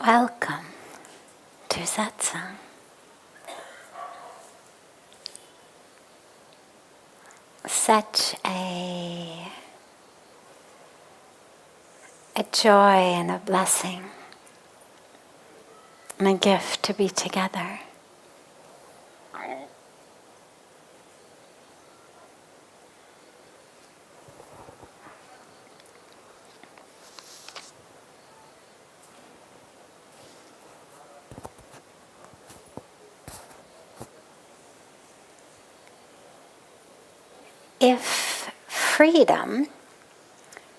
Welcome to Satsang. Such a joy and a blessing and a gift to be together. If freedom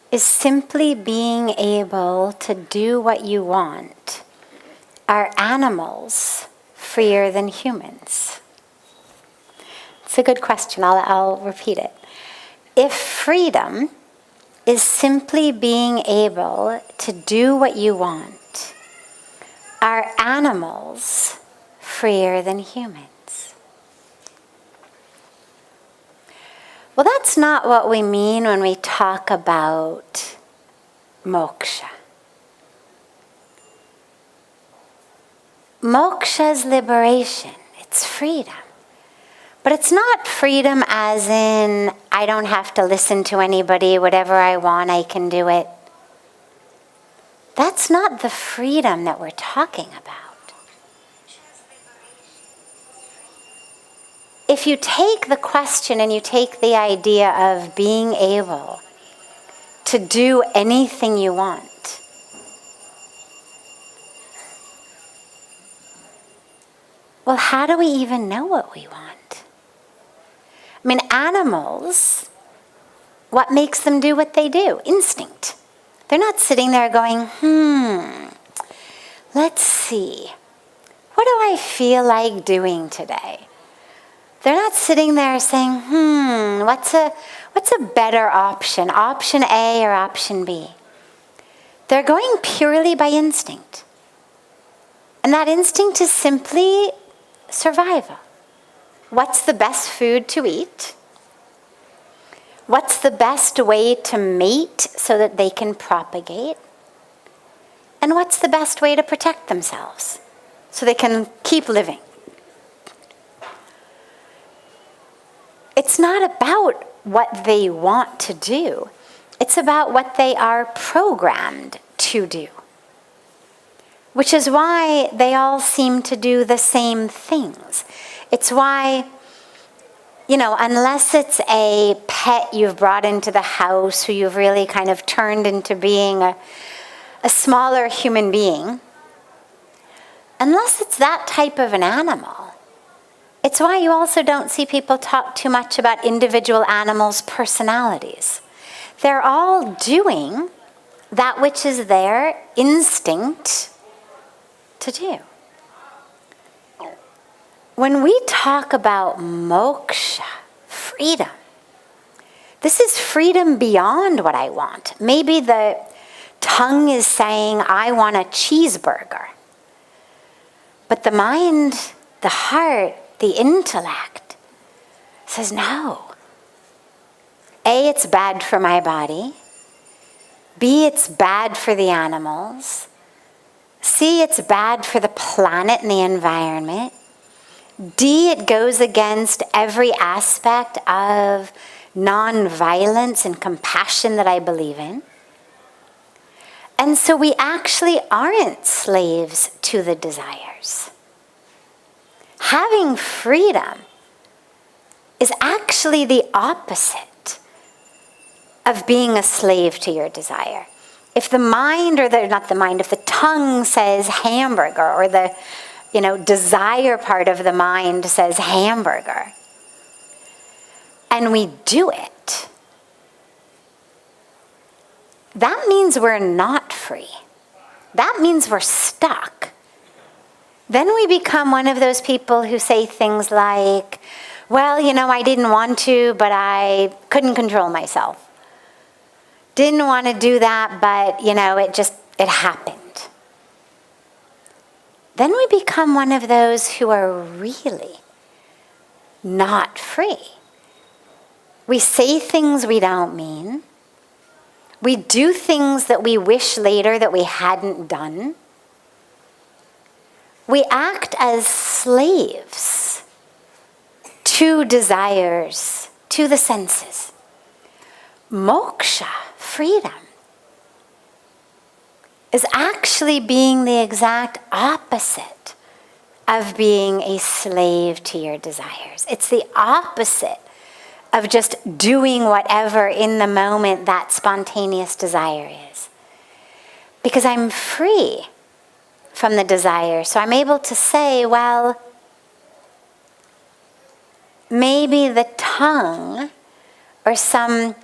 is simply being able to do what you want, are animals freer than humans? It's a good question. I'll repeat it. If freedom is simply being able to do what you want, are animals freer than humans? Well, that's not what we mean when we talk about moksha. Moksha is liberation. It's freedom. But it's not freedom as in, I don't have to listen to anybody, whatever I want, I can do it. That's not the freedom that we're talking about. If you take the question and you take the idea of being able to do anything you want, well, how do we even know what we want? I mean, animals, what makes them do what they do? Instinct. They're not sitting there going, let's see, what do I feel like doing today? They're not sitting there saying, what's a better option, option A or option B? They're going purely by instinct. And that instinct is simply survival. What's the best food to eat? What's the best way to mate so that they can propagate? And what's the best way to protect themselves so they can keep living? It's not about what they want to do. It's about what they are programmed to do. Which is why they all seem to do the same things. It's why, unless it's a pet you've brought into the house who you've really kind of turned into being a smaller human being, unless it's that type of an animal, it's why you also don't see people talk too much about individual animals' personalities. They're all doing that which is their instinct to do. When we talk about moksha, freedom, this is freedom beyond what I want. Maybe the tongue is saying, I want a cheeseburger. But the mind, the heart, the intellect says no. A, it's bad for my body. B, it's bad for the animals. C, it's bad for the planet and the environment. D, it goes against every aspect of non-violence and compassion that I believe in. And so we actually aren't slaves to the desires. Having freedom is actually the opposite of being a slave to your desire. If the mind, if the tongue says hamburger, or the, desire part of the mind says hamburger, and we do it, that means we're not free. That means we're stuck. Then we become one of those people who say things like, well, I didn't want to, but I couldn't control myself. Didn't want to do that, but, it happened. Then we become one of those who are really not free. We say things we don't mean. We do things that we wish later that we hadn't done. we act as slaves to desires, to the senses. Moksha, freedom, is actually being the exact opposite of being a slave to your desires. It's the opposite of just doing whatever in the moment that spontaneous desire is. Because I'm free from the desire, so I'm able to say, well, maybe the tongue or some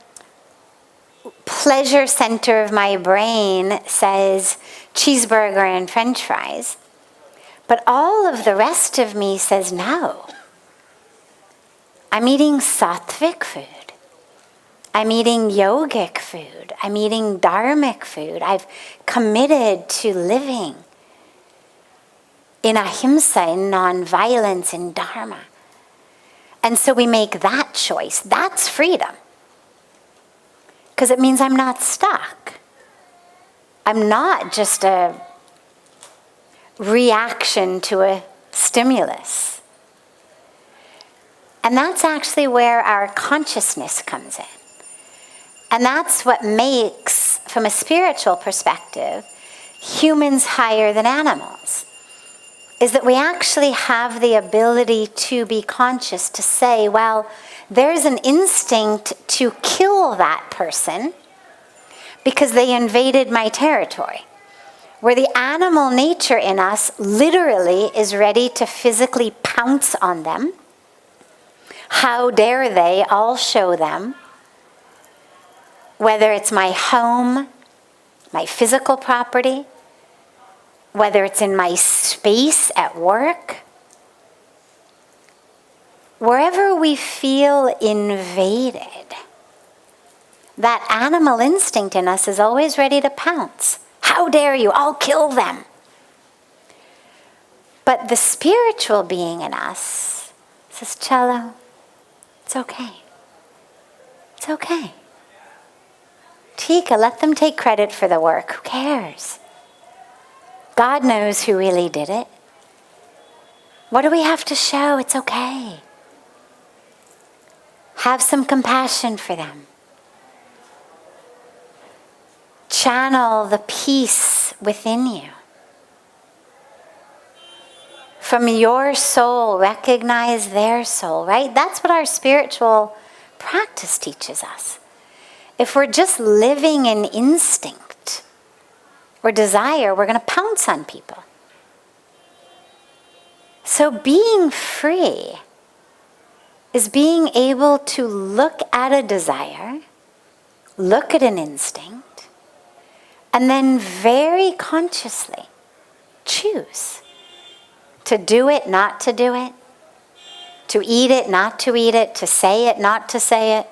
pleasure center of my brain says cheeseburger and French fries, but all of the rest of me says no. I'm eating sattvic food. I'm eating yogic food. I'm eating dharmic food. I've committed to living in ahimsa, in non-violence, in dharma. And so we make that choice. That's freedom. Because it means I'm not stuck. I'm not just a reaction to a stimulus. And that's actually where our consciousness comes in. And that's what makes, from a spiritual perspective, humans higher than animals. Is that we actually have the ability to be conscious, to say, well, there's an instinct to kill that person because they invaded my territory. Where the animal nature in us literally is ready to physically pounce on them. How dare they? I'll show them. Whether it's my home, my physical property, whether it's in my space at work, wherever we feel invaded, that animal instinct in us is always ready to pounce. How dare you? I'll kill them. But the spiritual being in us says, Cello, it's okay. It's okay. Tika, let them take credit for the work. Who cares? God knows who really did it. What do we have to show? It's okay. Have some compassion for them. Channel the peace within you. From your soul, recognize their soul, right? That's what our spiritual practice teaches us. If we're just living in instinct or desire, we're going to pounce on people. So being free is being able to look at a desire, look at an instinct, and then very consciously choose to do it, not to do it, to eat it, not to eat it, to say it, not to say it.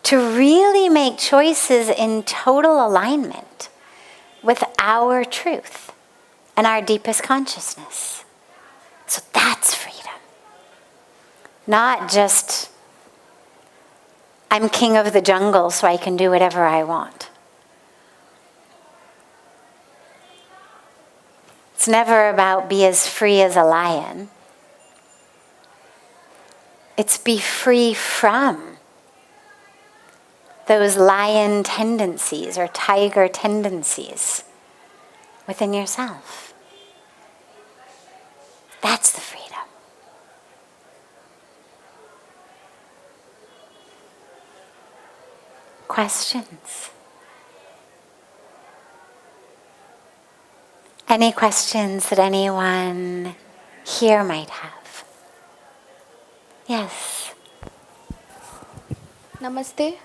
To really make choices in total alignment with our truth and our deepest consciousness. So that's freedom. Not just, I'm king of the jungle so I can do whatever I want. It's never about be as free as a lion. It's be free from those lion tendencies or tiger tendencies within yourself. That's the freedom. Questions? Any questions that anyone here might have? Yes. नमस्ते।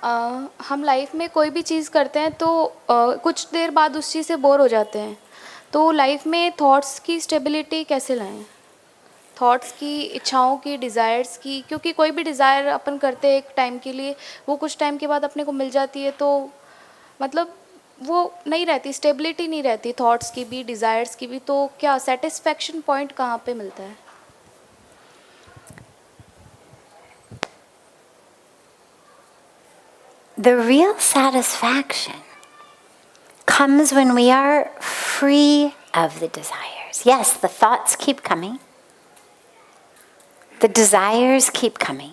हम life में कोई भी चीज़ करते हैं तो कुछ देर बाद उस चीज़ से बोर हो जाते हैं। तो लाइफ में थॉट्स की स्टेबिलिटी कैसे लाएं? थॉट्स की, इच्छाओं की, डिज़ायर्स की, क्योंकि कोई भी डिज़ायर अपन करते हैं एक टाइम के लिए, वो कुछ टाइम के बाद अपने को मिल जाती है, तो मतलब वो नहीं रहती, स्टेबिलिटी नहीं रहती थॉट्स की भी, डिज़ायर्स की भी। तो क्या सेटिस्फैक्शन पॉइंट कहाँ पे मिलता है? The real satisfaction comes when we are free of the desires. Yes, the thoughts keep coming. The desires keep coming.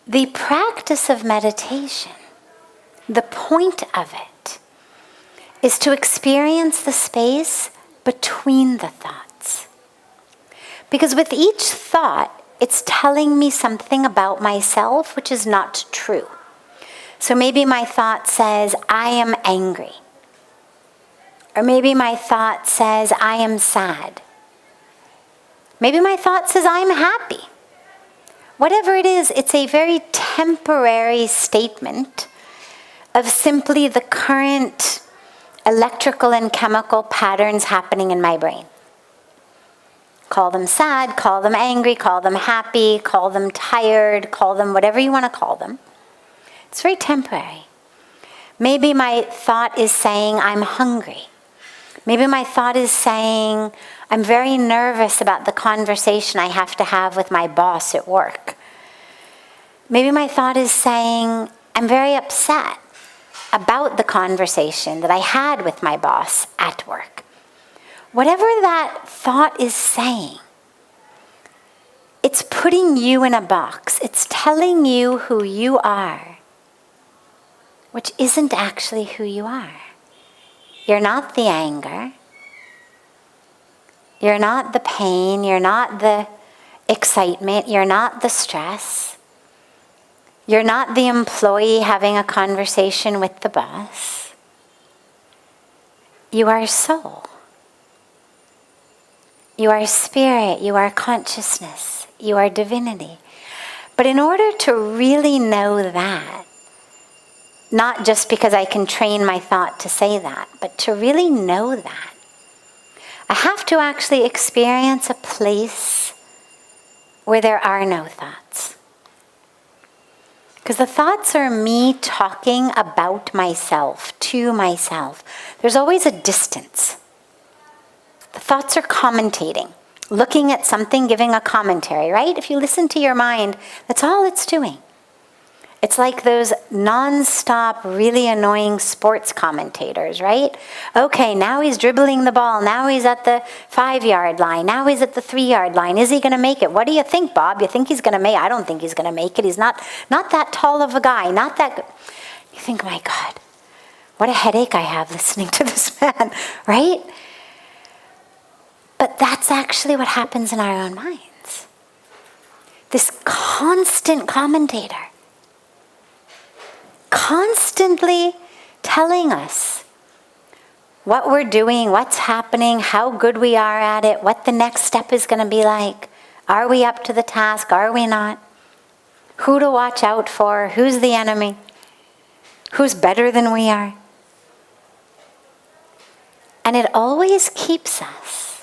The practice of meditation, the point of it, is to experience the space between the thoughts. Because with each thought, it's telling me something about myself which is not true. So maybe my thought says, I am angry. Or maybe my thought says, I am sad. Maybe my thought says, I'm happy. Whatever it is, it's a very temporary statement of simply the current electrical and chemical patterns happening in my brain. Call them sad, call them angry, call them happy, call them tired, call them whatever you want to call them. It's very temporary. Maybe my thought is saying, I'm hungry. Maybe my thought is saying, I'm very nervous about the conversation I have to have with my boss at work. Maybe my thought is saying, I'm very upset about the conversation that I had with my boss at work. Whatever that thought is saying, it's putting you in a box. It's telling you who you are, which isn't actually who you are. You're not the anger. You're not the pain. You're not the excitement. You're not the stress. You're not the employee having a conversation with the boss. You are soul. You are spirit. You are consciousness. You are divinity. But in order to really know that, not just because I can train my thought to say that, but to really know that, I have to actually experience a place where there are no thoughts. Because the thoughts are me talking about myself, to myself. There's always a distance. The thoughts are commentating, looking at something, giving a commentary, right? If you listen to your mind, that's all it's doing. It's like those non-stop, really annoying sports commentators, right? Okay, now he's dribbling the ball. Now he's at the 5-yard line. Now he's at the 3-yard line. Is he going to make it? What do you think, Bob? You think he's going to make it? I don't think he's going to make it. He's not that tall of a guy. Not that good. You think, my God, what a headache I have listening to this man, right? But that's actually what happens in our own minds. This constant commentator, constantly telling us what we're doing, what's happening, how good we are at it, what the next step is going to be like. Are we up to the task? Are we not? Who to watch out for? Who's the enemy? Who's better than we are? And it always keeps us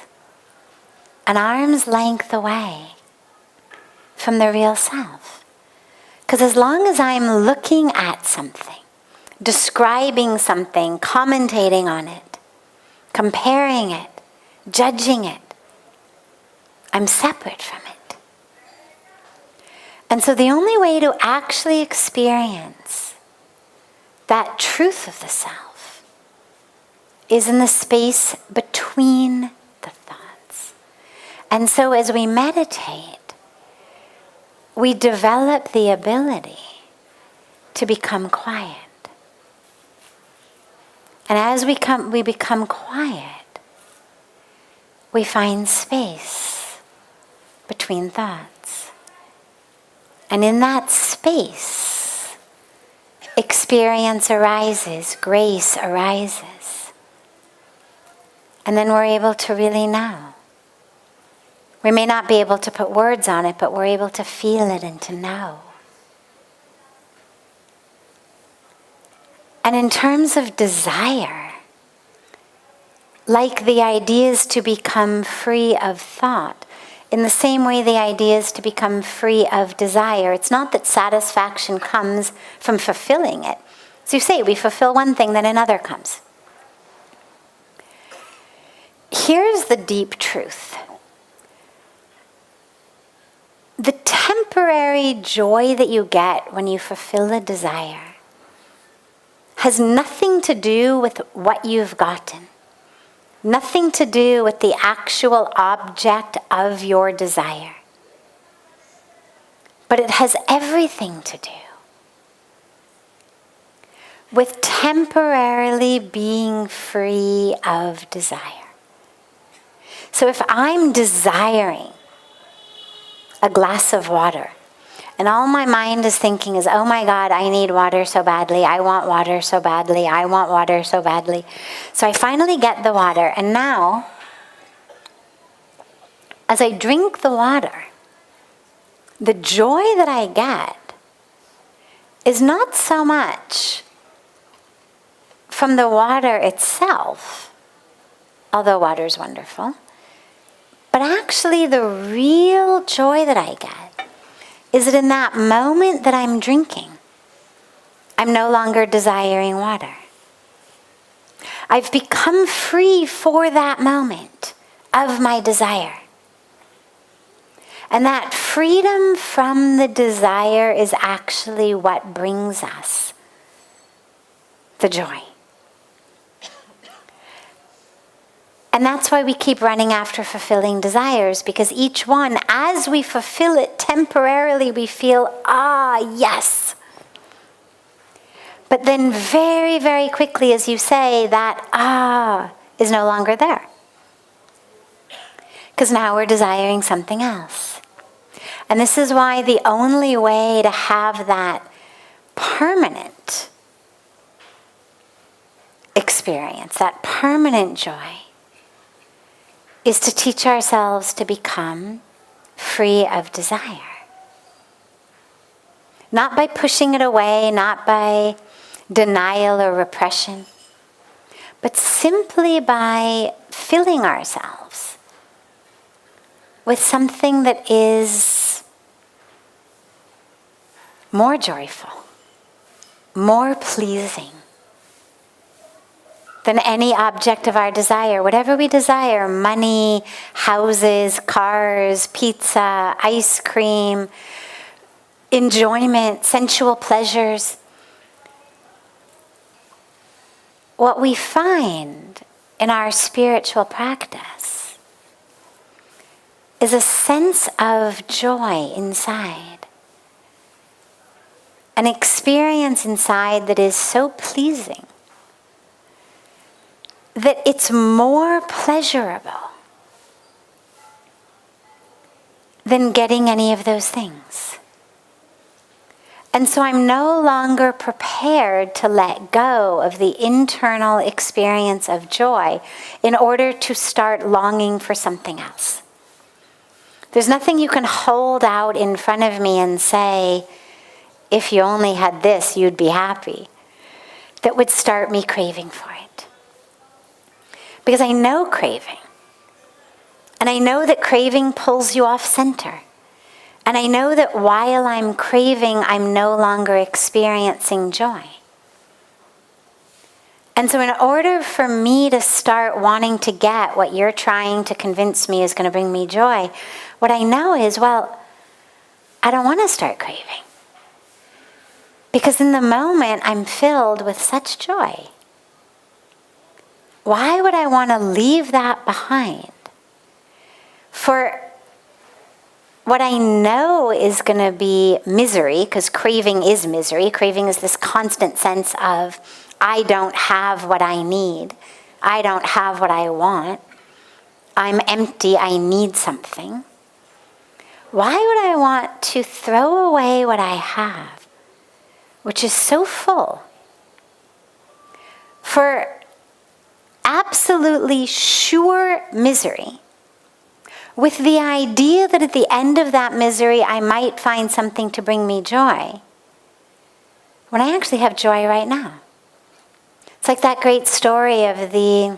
an arm's length away from the real self. Because as long as I'm looking at something, describing something, commentating on it, comparing it, judging it, I'm separate from it. And so the only way to actually experience that truth of the self is in the space between the thoughts. And so as we meditate, we develop the ability to become quiet. And as we become quiet, we find space between thoughts. And in that space, experience arises, grace arises. And then we're able to really know. We may not be able to put words on it, but we're able to feel it and to know. And in terms of desire, like the idea is to become free of thought, in the same way the idea is to become free of desire. It's not that satisfaction comes from fulfilling it. So you say, we fulfill one thing, then another comes. Here's the deep truth. The temporary joy that you get when you fulfill a desire has nothing to do with what you've gotten, nothing to do with the actual object of your desire, but it has everything to do with temporarily being free of desire. So if I'm desiring a glass of water, and all my mind is thinking is, oh my God, I need water so badly. I want water so badly. I want water so badly. So I finally get the water. And now, as I drink the water, the joy that I get is not so much from the water itself, although water is wonderful, but actually the real joy that I get is that in that moment that I'm drinking, I'm no longer desiring water. I've become free for that moment of my desire. And that freedom from the desire is actually what brings us the joy. And that's why we keep running after fulfilling desires, because each one, as we fulfill it temporarily, we feel, yes. But then very, very quickly, as you say, that is no longer there. Because now we're desiring something else. And this is why the only way to have that permanent experience, that permanent joy, is to teach ourselves to become free of desire. Not by pushing it away, not by denial or repression, but simply by filling ourselves with something that is more joyful, more pleasing than any object of our desire. Whatever we desire, money, houses, cars, pizza, ice cream, enjoyment, sensual pleasures. What we find in our spiritual practice is a sense of joy inside. An experience inside that is so pleasing that it's more pleasurable than getting any of those things. And so I'm no longer prepared to let go of the internal experience of joy in order to start longing for something else. There's nothing you can hold out in front of me and say, if you only had this, you'd be happy, that would start me craving for it. Because I know craving. And I know that craving pulls you off center. And I know that while I'm craving, I'm no longer experiencing joy. And so in order for me to start wanting to get what you're trying to convince me is going to bring me joy, what I know is, I don't want to start craving. Because in the moment, I'm filled with such joy. Why would I want to leave that behind for what I know is going to be misery? Because craving is misery. Craving is this constant sense of, I don't have what I need. I don't have what I want. I'm empty. I need something. Why would I want to throw away what I have, which is so full, for absolutely sure misery, with the idea that at the end of that misery I might find something to bring me joy, when I actually have joy right now? It's like that great story of the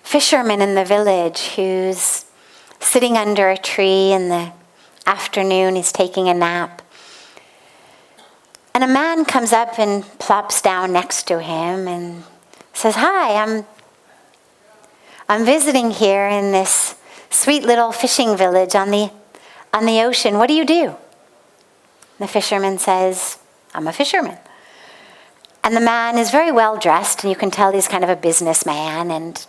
fisherman in the village who's sitting under a tree in the afternoon. He's taking a nap. And a man comes up and plops down next to him and says, "Hi, I'm visiting here in this sweet little fishing village on the ocean. What do you do?" The fisherman says, "I'm a fisherman." And the man is very well dressed, and you can tell he's kind of a businessman. And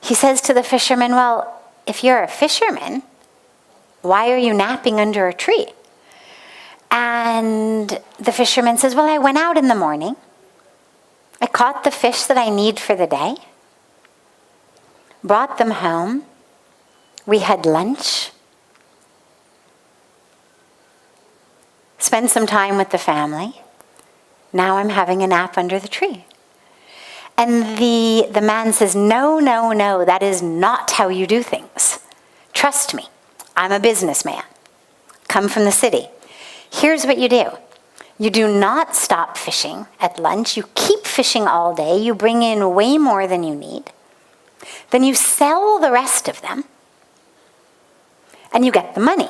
he says to the fisherman, well, if you're a fisherman, why are you napping under a tree? And the fisherman says, well, I went out in the morning. I caught the fish that I need for the day, brought them home. We had lunch, spent some time with the family. Now I'm having a nap under the tree. And the man says, no, no, no, that is not how you do things. Trust me, I'm a businessman. Come from the city. Here's what you do. You do not stop fishing at lunch. You keep fishing all day. You bring in way more than you need. Then you sell the rest of them, and you get the money.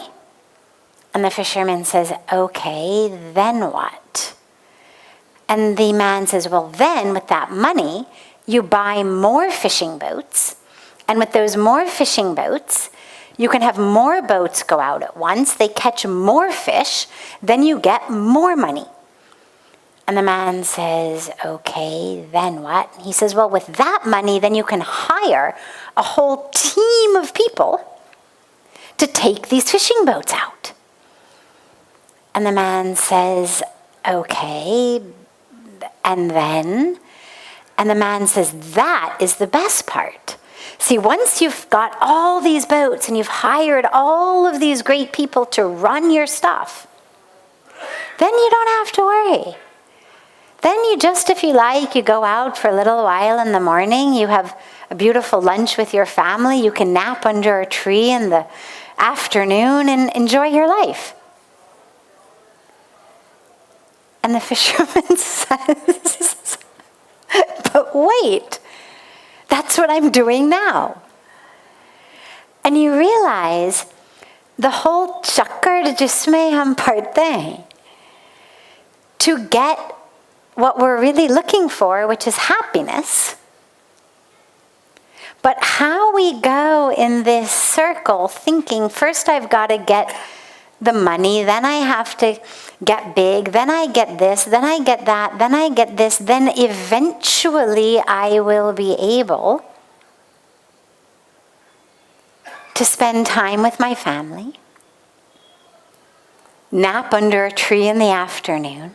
And the fisherman says, okay, then what? And the man says, well, then with that money, you buy more fishing boats. And with those more fishing boats, you can have more boats go out at once. They catch more fish. Then you get more money. And the man says, okay, then what? He says, well, with that money, then you can hire a whole team of people to take these fishing boats out. And the man says, okay, and then? And the man says, that is the best part. See, once you've got all these boats and you've hired all of these great people to run your stuff, then you don't have to worry. Then you just, if you like, you go out for a little while in the morning, you have a beautiful lunch with your family, you can nap under a tree in the afternoon and enjoy your life. And the fisherman says, but wait, that's what I'm doing now. And you realize the whole chakkar jisme hum parte hain, to get what we're really looking for, which is happiness. But how we go in this circle thinking, first I've got to get the money, then I have to get big, then I get this, then I get that, then I get this, then eventually I will be able to spend time with my family, nap under a tree in the afternoon,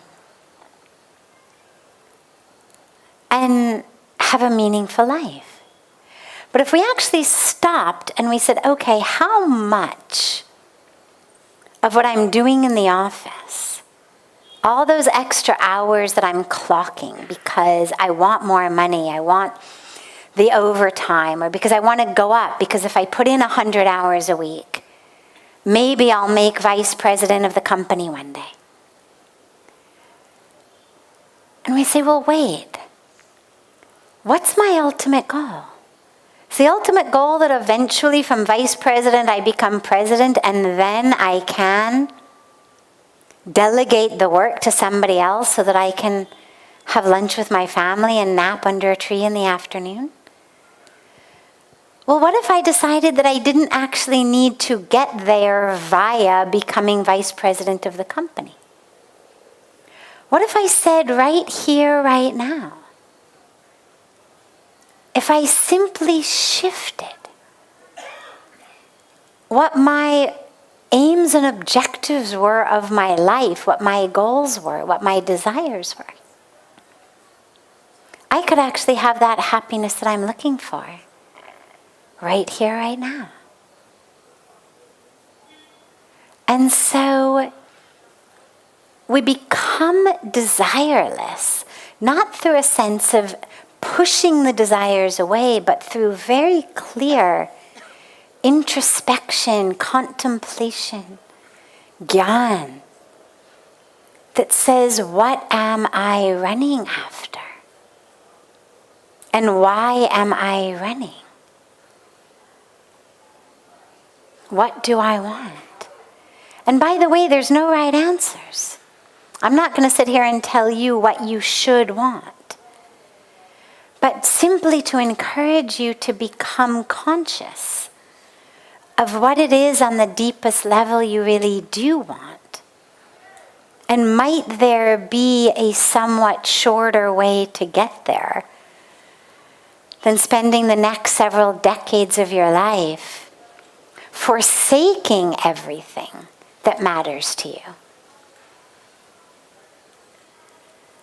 and have a meaningful life. But if we actually stopped and we said, okay, how much of what I'm doing in the office, all those extra hours that I'm clocking because I want more money, I want the overtime, or because I want to go up, because if I put in 100 hours a week, maybe I'll make vice president of the company one day. And we say, well, wait, what's my ultimate goal? It's the ultimate goal that eventually from vice president I become president, and then I can delegate the work to somebody else so that I can have lunch with my family and nap under a tree in the afternoon. Well, what if I decided that I didn't actually need to get there via becoming vice president of the company? What if I said right here, right now, if I simply shifted what my aims and objectives were of my life, what my goals were, what my desires were, I could actually have that happiness that I'm looking for right here, right now. And so we become desireless, not through a sense of pushing the desires away, but through very clear introspection, contemplation, gyan, that says, what am I running after? And why am I running? What do I want? And by the way, there's no right answers. I'm not going to sit here and tell you what you should want, but simply to encourage you to become conscious of what it is on the deepest level you really do want, And might there be a somewhat shorter way to get there than spending the next several decades of your life forsaking everything that matters to you,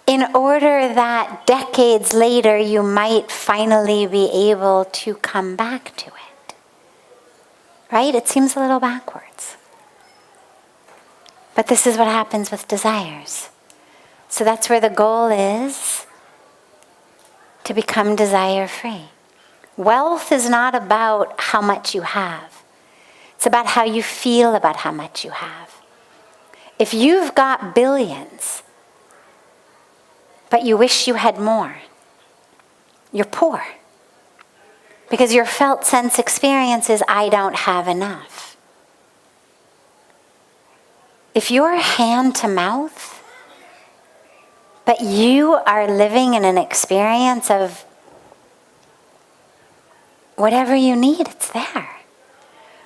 in order that decades later you might finally be able to come back to it? Right? It seems a little backwards. But this is what happens with desires. So that's where the goal is, to become desire-free. Wealth is not about how much you have. It's about how you feel about how much you have. If you've got billions, but you wish you had more, you're poor. Because your felt sense experience is, I don't have enough. If you're hand to mouth, but you are living in an experience of whatever you need, it's there.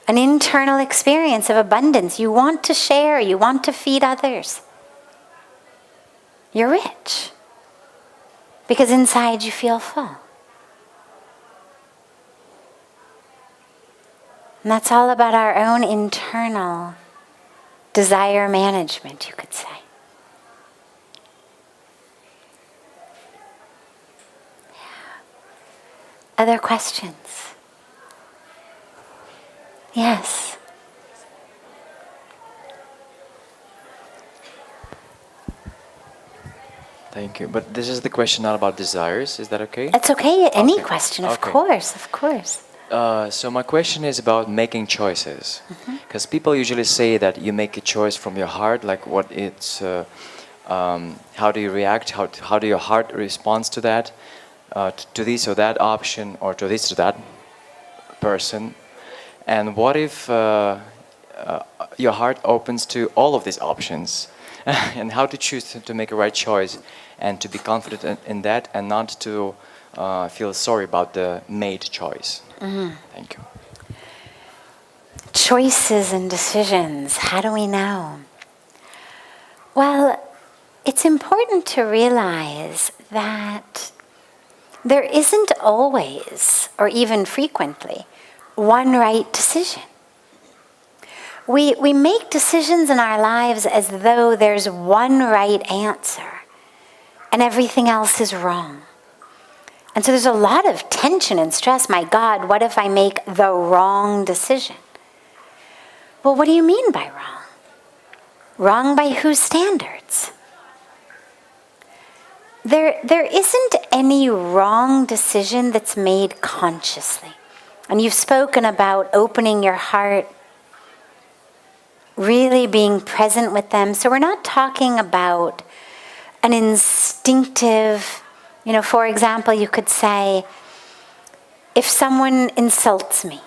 An internal experience of abundance. You want to share, you want to feed others. You're rich. Because inside you feel full. And that's all about our own internal desire management, you could say. Other questions? Yes. Thank you. But this is the question not about desires. Is that okay? It's okay. Any Okay. question, of Okay. course, of course. So my question is about making choices, because people usually say that you make a choice from your heart, like what it's, how do you react, how do your heart responds to that, to this or that option, or to this or that person, and what if your heart opens to all of these options, and how to choose to make a right choice, and to be confident in that, and not to feel sorry about the made choice. Thank you. Choices and decisions, how do we know? Well, it's important to realize that there isn't always, or even frequently, one right decision. We make decisions in our lives as though there's one right answer and everything else is wrong. And so there's a lot of tension and stress. My God, what if I make the wrong decision? Well, what do you mean by wrong? Wrong by whose standards? There isn't any wrong decision that's made consciously. And you've spoken about opening your heart, really being present with them. So we're not talking about an instinctive, for example, you could say, if someone insults me,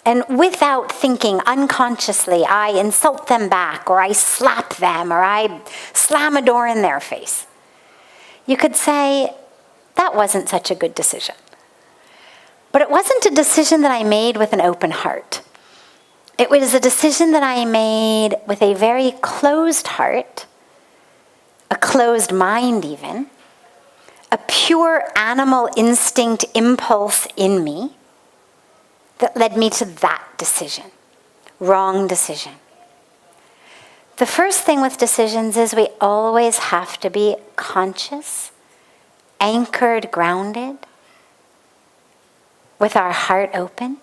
and without thinking, unconsciously, I insult them back, or I slap them, or I slam a door in their face, you could say, that wasn't such a good decision. But it wasn't a decision that I made with an open heart. It was a decision that I made with a very closed heart, a closed mind even, a pure animal instinct impulse in me that led me to that decision, wrong decision. The first thing with decisions is we always have to be conscious, anchored, grounded, with our heart open.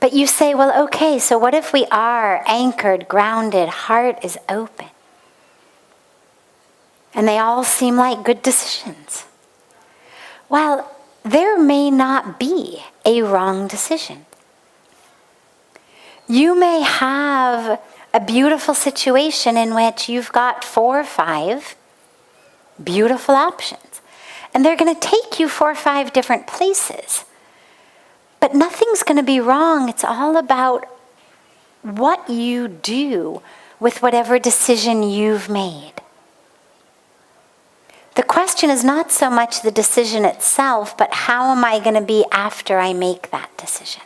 But you say, well, okay, so what if we are anchored, grounded, heart is open? And they all seem like good decisions. Well, there may not be a wrong decision. You may have a beautiful situation in which you've got 4 or 5 beautiful options. And they're going to take you 4 or 5 different places. But nothing's going to be wrong. It's all about what you do with whatever decision you've made. The question is not so much the decision itself, but how am I going to be after I make that decision?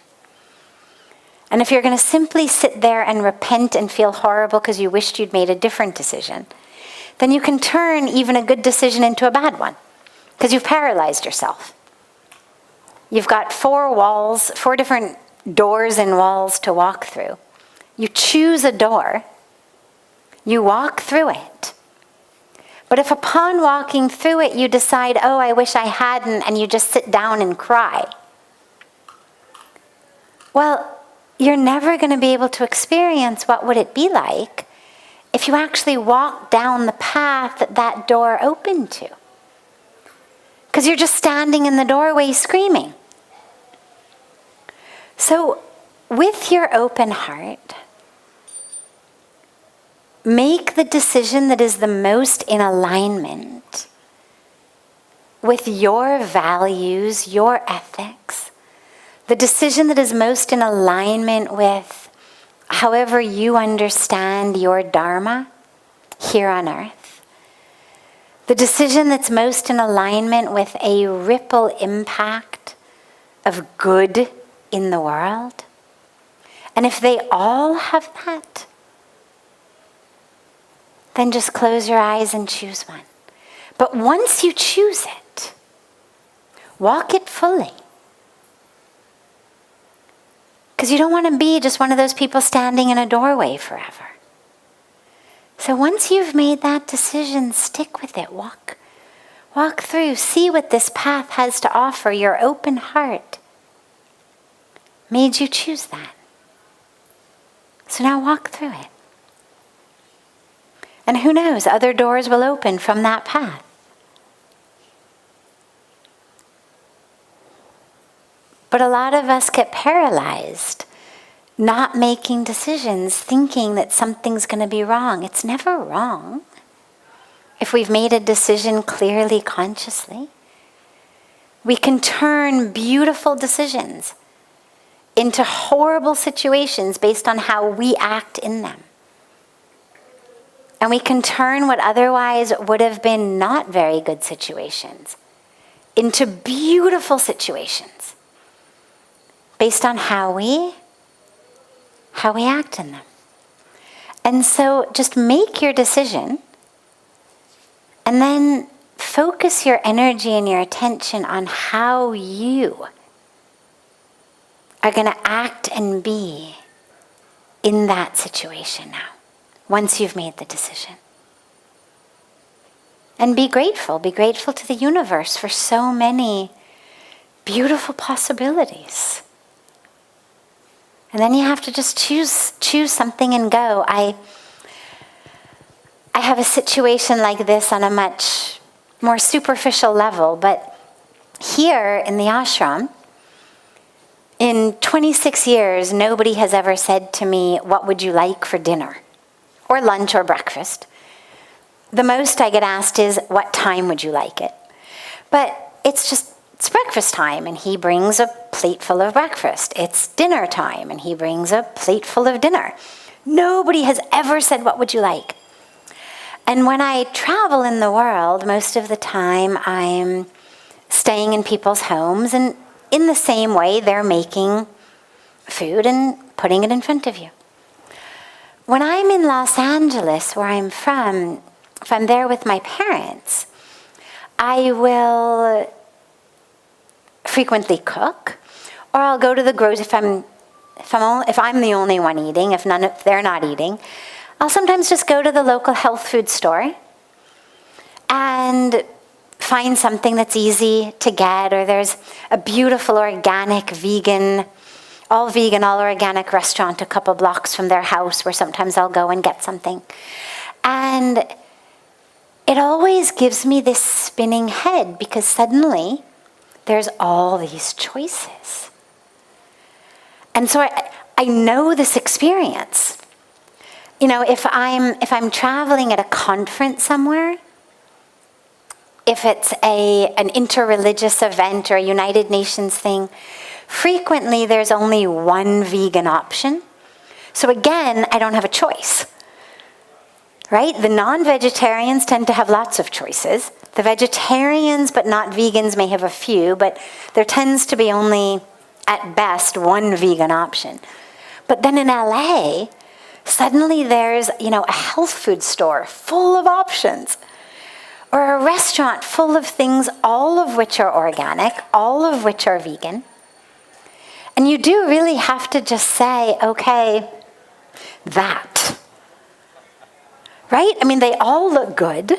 And if you're going to simply sit there and repent and feel horrible because you wished you'd made a different decision, then you can turn even a good decision into a bad one because you've paralyzed yourself. You've got 4 different doors and walls to walk through. You choose a door, you walk through it. But if upon walking through it you decide, oh, I wish I hadn't, and you just sit down and cry, well, you're never going to be able to experience what would it be like if you actually walk down the path that that door opened to. Because you're just standing in the doorway screaming. So, with your open heart, make the decision that is the most in alignment with your values, your ethics, the decision that is most in alignment with however you understand your dharma here on earth, the decision that's most in alignment with a ripple impact of good in the world. And if they all have that, then just close your eyes and choose one. But once you choose it, walk it fully. Because you don't want to be just one of those people standing in a doorway forever. So once you've made that decision, stick with it. Walk through. See what this path has to offer. Your open heart made you choose that. So now walk through it. And who knows, other doors will open from that path. But a lot of us get paralyzed, not making decisions, thinking that something's going to be wrong. It's never wrong if we've made a decision clearly, consciously. We can turn beautiful decisions into horrible situations based on how we act in them. And we can turn what otherwise would have been not very good situations into beautiful situations based on how we act in them. And so just make your decision and then focus your energy and your attention on how you are going to act and be in that situation now, once you've made the decision. And be grateful to the universe for so many beautiful possibilities. And then you have to just choose something and go. I have a situation like this on a much more superficial level, but here in the ashram, in 26 years, nobody has ever said to me, what would you like for dinner? Or lunch or breakfast. The most I get asked is, what time would you like it? But it's breakfast time, and he brings a plate full of breakfast. It's dinner time, and he brings a plate full of dinner. Nobody has ever said, what would you like? And when I travel in the world, most of the time I'm staying in people's homes, and in the same way, they're making food and putting it in front of you. When I'm in Los Angeles, where I'm from, if I'm there with my parents, I will frequently cook, or I'll go to the grocery if I'm the only one eating, if they're not eating, I'll sometimes just go to the local health food store and find something that's easy to get, or there's a beautiful organic all organic restaurant a couple blocks from their house where sometimes I'll go and get something. And it always gives me this spinning head because suddenly there's all these choices. And so I know this experience. You know, if I'm traveling at a conference somewhere, if it's an interreligious event or a United Nations thing, frequently there's only one vegan option. So again, I don't have a choice. Right? The non-vegetarians tend to have lots of choices. The vegetarians, but not vegans, may have a few, but there tends to be only, at best, one vegan option. But then in LA, suddenly there's, a health food store full of options, or a restaurant full of things, all of which are organic, all of which are vegan. And you do really have to just say, okay, that. Right? I mean, they all look good.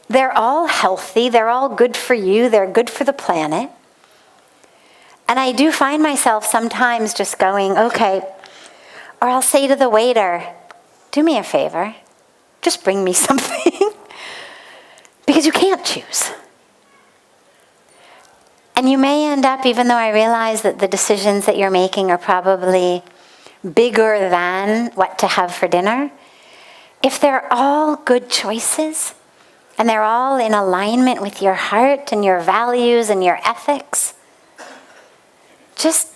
They're all healthy. They're all good for you. They're good for the planet. And I do find myself sometimes just going, okay, or I'll say to the waiter, do me a favor, just bring me something. Because you can't choose. And you may end up, even though I realize that the decisions that you're making are probably bigger than what to have for dinner, if they're all good choices, and they're all in alignment with your heart and your values and your ethics, just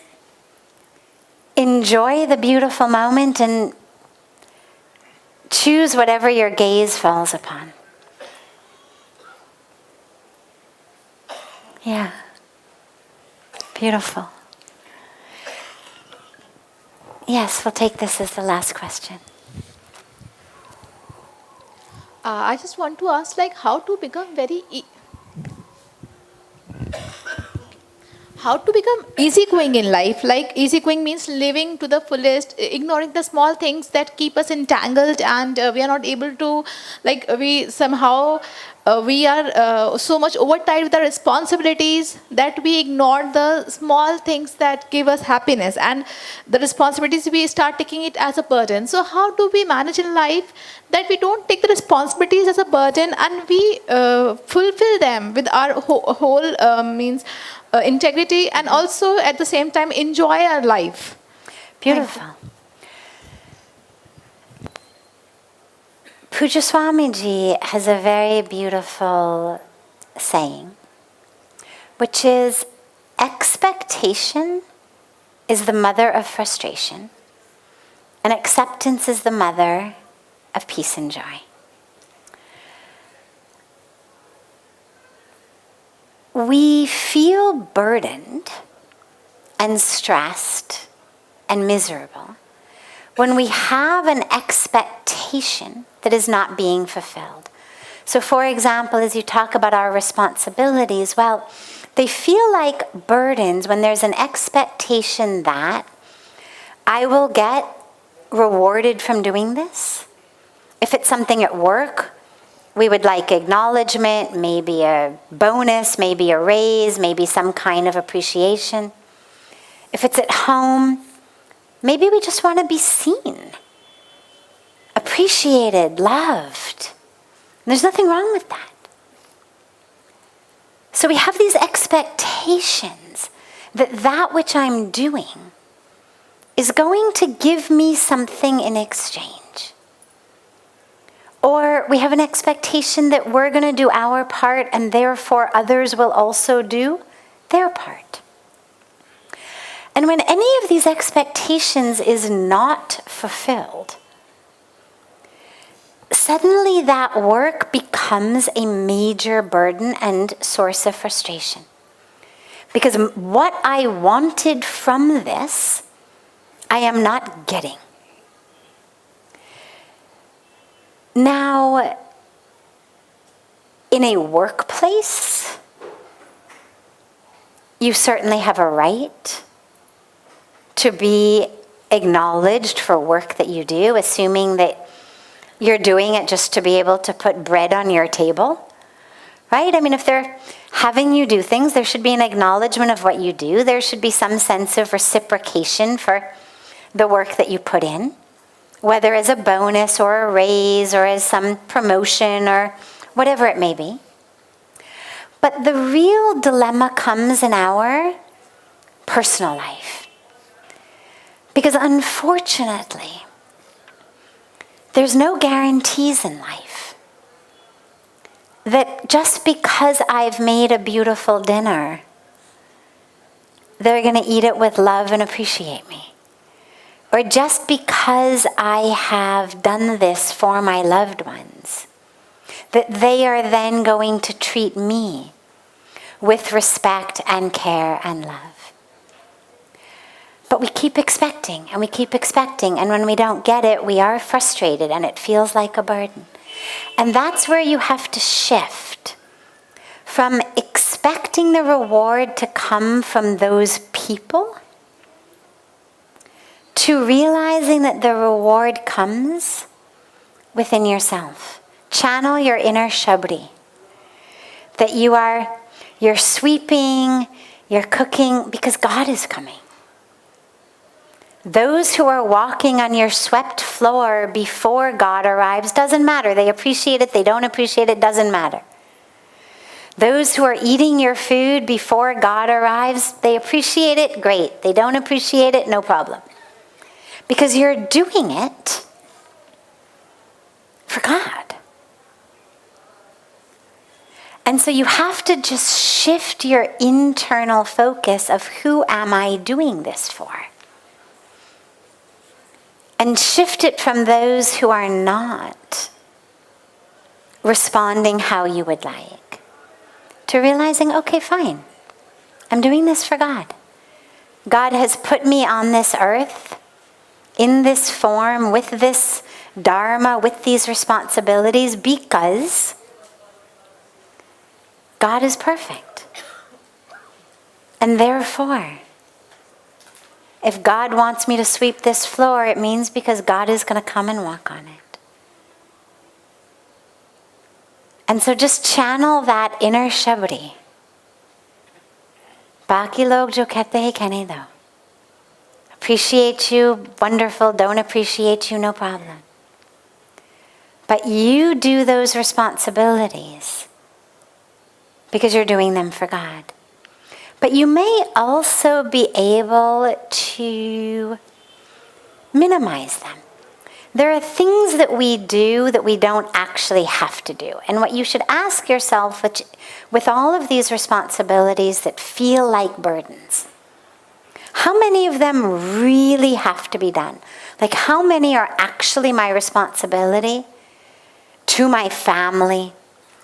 enjoy the beautiful moment and choose whatever your gaze falls upon. Yeah. Beautiful. Yes, we'll take this as the last question. I just want to ask, how to become easygoing in life. Easygoing means living to the fullest, ignoring the small things that keep us entangled, and we are not able to, we are so much overtied with our responsibilities that we ignore the small things that give us happiness, and the responsibilities we start taking it as a burden. So how do we manage in life that we don't take the responsibilities as a burden, and we fulfill them with our whole integrity, and also at the same time enjoy our life? Beautiful. Pujya Swamiji has a very beautiful saying, which is, expectation is the mother of frustration, and acceptance is the mother of peace and joy. We feel burdened and stressed and miserable when we have an expectation that is not being fulfilled. So for example, as you talk about our responsibilities, well, they feel like burdens when there's an expectation that I will get rewarded from doing this. If it's something at work, we would like acknowledgement, maybe a bonus, maybe a raise, maybe some kind of appreciation. If it's at home, maybe we just want to be seen, appreciated, loved. And there's nothing wrong with that. So we have these expectations that that which I'm doing is going to give me something in exchange. Or we have an expectation that we're going to do our part and therefore others will also do their part. And when any of these expectations is not fulfilled, suddenly that work becomes a major burden and source of frustration. Because what I wanted from this, I am not getting. Now, in a workplace, you certainly have a right to be acknowledged for work that you do, assuming that you're doing it just to be able to put bread on your table, right? I mean, if they're having you do things, there should be an acknowledgement of what you do. There should be some sense of reciprocation for the work that you put in, whether as a bonus or a raise or as some promotion or whatever it may be. But the real dilemma comes in our personal life. Because unfortunately, there's no guarantees in life that just because I've made a beautiful dinner, they're going to eat it with love and appreciate me. Or just because I have done this for my loved ones, that they are then going to treat me with respect and care and love. But we keep expecting and we keep expecting. And when we don't get it, we are frustrated and it feels like a burden. And that's where you have to shift from expecting the reward to come from those people to realizing that the reward comes within yourself. Channel your inner Shabri. That you're sweeping, you're cooking, because God is coming. Those who are walking on your swept floor before God arrives, doesn't matter. They appreciate it, they don't appreciate it, doesn't matter. Those who are eating your food before God arrives, they appreciate it, great. They don't appreciate it, no problem. Because you're doing it for God. And so you have to just shift your internal focus of who am I doing this for? And shift it from those who are not responding how you would like, to realizing, okay, fine, I'm doing this for God. God has put me on this earth, in this form, with this dharma, with these responsibilities, because God is perfect. And therefore, if God wants me to sweep this floor, it means because God is going to come and walk on it. And so just channel that inner Shabri. Baki log jo kehte hai kehne do. Appreciate you, wonderful. Don't appreciate you, no problem. But you do those responsibilities because you're doing them for God. But you may also be able to minimize them. There are things that we do that we don't actually have to do. And what you should ask yourself, with all of these responsibilities that feel like burdens, how many of them really have to be done? Like, how many are actually my responsibility to my family,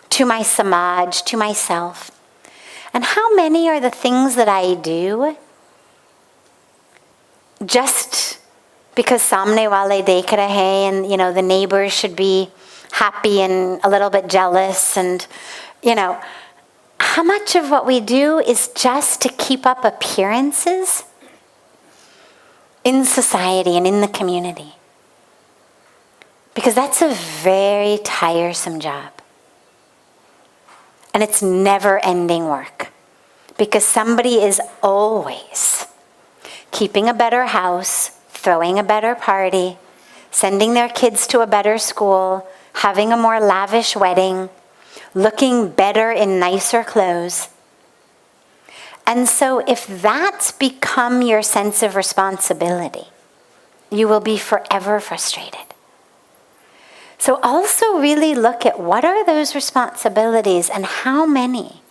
to my samaj, to myself? And how many are the things that I do just because samne wale dekh rahe and, the neighbors should be happy and a little bit jealous, and, how much of what we do is just to keep up appearances in society and in the community? Because that's a very tiresome job. And it's never-ending work. Because somebody is always keeping a better house, throwing a better party, sending their kids to a better school, having a more lavish wedding, looking better in nicer clothes. And so if that's become your sense of responsibility, you will be forever frustrated. So also really look at what are those responsibilities and how many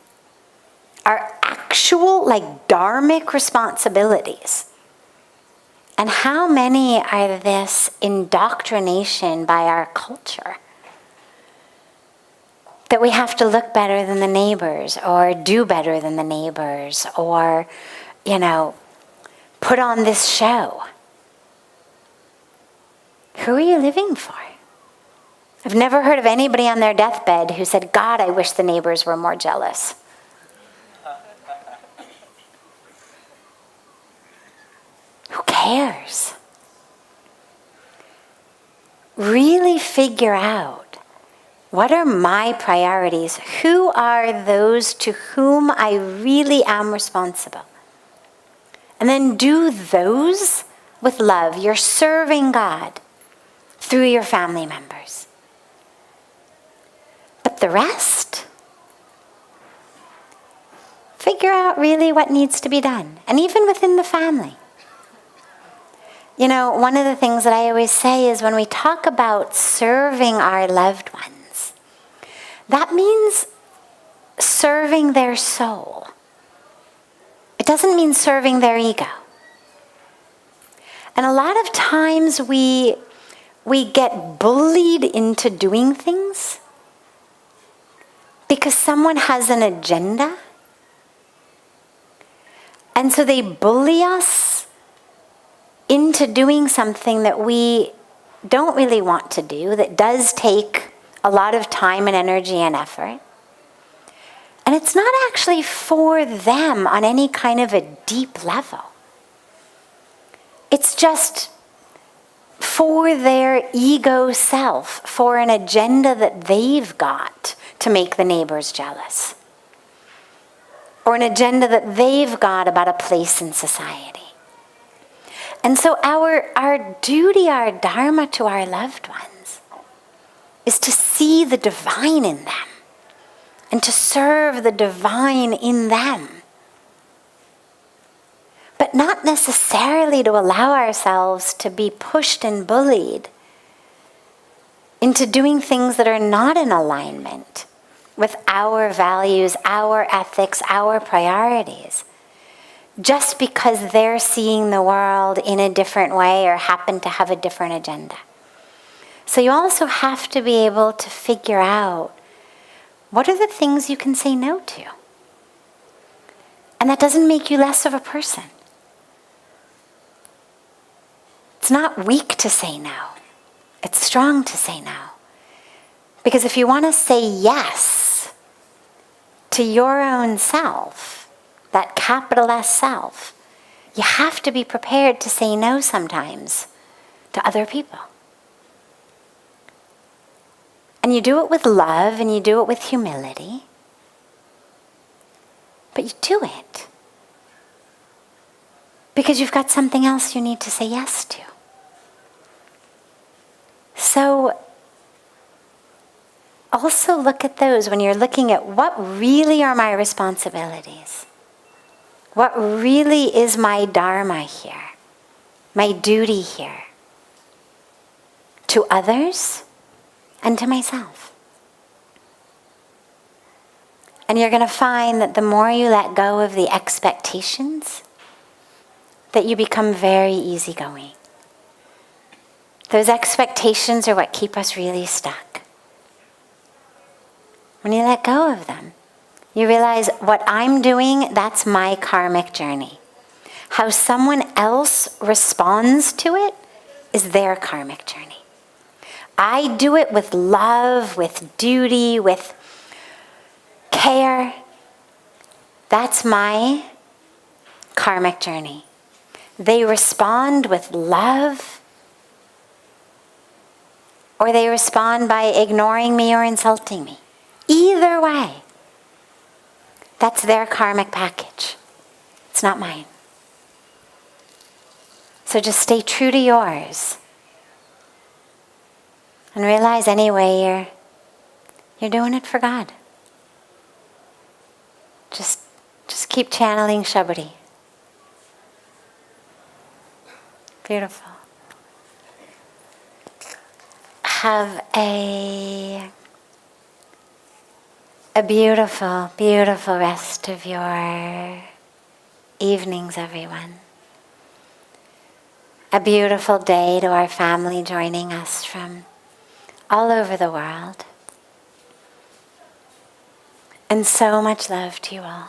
are actual, dharmic responsibilities. And how many are this indoctrination by our culture that we have to look better than the neighbors, or do better than the neighbors, or, put on this show. Who are you living for? I've never heard of anybody on their deathbed who said, God, I wish the neighbors were more jealous. Who cares? Really figure out, what are my priorities? Who are those to whom I really am responsible? And then do those with love. You're serving God through your family members. But the rest, figure out really what needs to be done. And even within the family. One of the things that I always say is when we talk about serving our loved ones, that means serving their soul. It doesn't mean serving their ego. And a lot of times we get bullied into doing things because someone has an agenda. And so they bully us into doing something that we don't really want to do, that does take a lot of time and energy and effort. And it's not actually for them on any kind of a deep level. It's just for their ego self, for an agenda that they've got to make the neighbors jealous, or an agenda that they've got about a place in society. And so our duty, our dharma to our loved ones is to see the divine in them and to serve the divine in them. But not necessarily to allow ourselves to be pushed and bullied into doing things that are not in alignment with our values, our ethics, our priorities, just because they're seeing the world in a different way or happen to have a different agenda. So you also have to be able to figure out, what are the things you can say no to? And that doesn't make you less of a person. It's not weak to say no. It's strong to say no. Because if you want to say yes to your own self, that capital S self, you have to be prepared to say no sometimes to other people. And you do it with love and you do it with humility. But you do it because you've got something else you need to say yes to. So also look at those when you're looking at what really are my responsibilities. What really is my dharma here, my duty here, to others and to myself. And you're going to find that the more you let go of the expectations, that you become very easygoing. Those expectations are what keep us really stuck. When you let go of them, you realize what I'm doing, that's my karmic journey. How someone else responds to it is their karmic journey. I do it with love, with duty, with care. That's my karmic journey. They respond with love, or they respond by ignoring me or insulting me. Either way, that's their karmic package. It's not mine. So just stay true to yours. And realize anyway you're doing it for God. Just keep channeling Shabari. Beautiful. Have a beautiful, beautiful rest of your evenings, everyone. A beautiful day to our family joining us from all over the world. And so much love to you all.